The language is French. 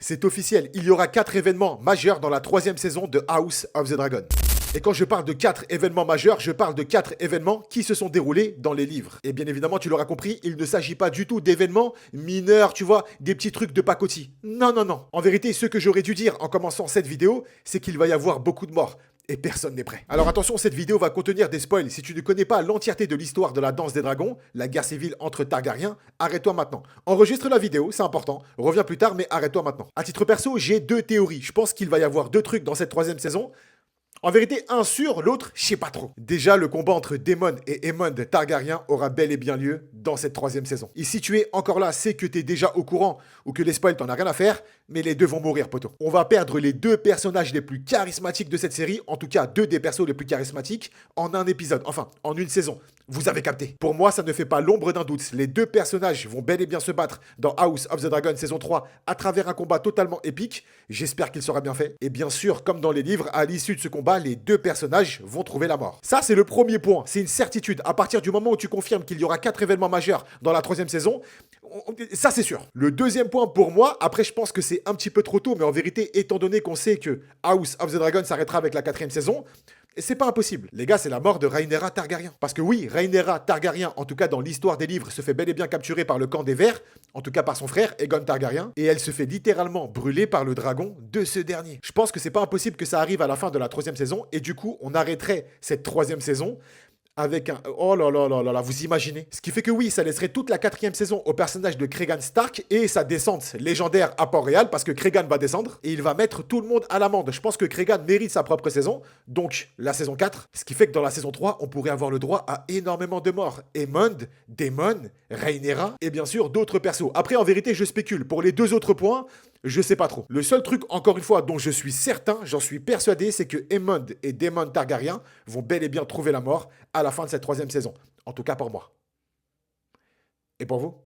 C'est officiel, il y aura 4 événements majeurs dans la 3e saison de House of the Dragon. Et quand je parle de 4 événements majeurs, je parle de 4 événements qui se sont déroulés dans les livres. Et bien évidemment, tu l'auras compris, il ne s'agit pas du tout d'événements mineurs, tu vois, des petits trucs de pacotille. Non, non, non. En vérité, ce que j'aurais dû dire en commençant cette vidéo, c'est qu'il va y avoir beaucoup de morts. Et personne n'est prêt. Alors attention, cette vidéo va contenir des spoils. Si tu ne connais pas l'entièreté de l'histoire de la danse des dragons, la guerre civile entre Targaryens, arrête-toi maintenant. Enregistre la vidéo, c'est important. Reviens plus tard, mais arrête-toi maintenant. À titre perso, j'ai 2 théories. Je pense qu'il va y avoir 2 trucs dans cette 3e saison. En vérité, un sur, l'autre, je sais pas trop. Déjà, le combat entre Daemon et Aemond Targaryen aura bel et bien lieu dans cette 3e saison. Et si tu es encore là, c'est que tu es déjà au courant ou que les spoils t'en as rien à faire, mais les deux vont mourir, poto. On va perdre les 2 personnages les plus charismatiques de cette série, en tout cas 2 des persos les plus charismatiques, en un épisode, enfin, en une saison. Vous avez capté. Pour moi, ça ne fait pas l'ombre d'un doute. Les 2 personnages vont bel et bien se battre dans House of the Dragon saison 3 à travers un combat totalement épique. J'espère qu'il sera bien fait. Et bien sûr, comme dans les livres, à l'issue de ce combat, les 2 personnages vont trouver la mort. Ça, c'est le premier point. C'est une certitude. À partir du moment où tu confirmes qu'il y aura 4 événements majeurs dans la 3e saison, ça, c'est sûr. Le deuxième point pour moi, après, je pense que c'est un petit peu trop tôt, mais en vérité, étant donné qu'on sait que House of the Dragon s'arrêtera avec la 4e saison, c'est pas impossible. Les gars, c'est la mort de Rhaenyra Targaryen. Parce que oui, Rhaenyra Targaryen, en tout cas dans l'histoire des livres, se fait bel et bien capturer par le camp des Verts, en tout cas par son frère, Aegon Targaryen, et elle se fait littéralement brûler par le dragon de ce dernier. Je pense que c'est pas impossible que ça arrive à la fin de la 3e saison, et du coup, on arrêterait cette 3e saison avec un... Oh là là là là là, vous imaginez. Ce qui fait que oui, ça laisserait toute la 4e saison au personnage de Cregan Stark et sa descente légendaire à Port-Réal, parce que Cregan va descendre et il va mettre tout le monde à l'amende. Je pense que Cregan mérite sa propre saison, donc la saison 4. Ce qui fait que dans la saison 3, on pourrait avoir le droit à énormément de morts. Aemond, Daemon, Rhaenyra et bien sûr d'autres persos. Après, en vérité, je spécule. Pour les 2 autres points, je sais pas trop. Le seul truc, encore une fois, dont je suis certain, j'en suis persuadé, c'est que Aemond et Daemon Targaryen vont bel et bien trouver la mort à la fin de cette 3e saison. En tout cas pour moi. Et pour vous?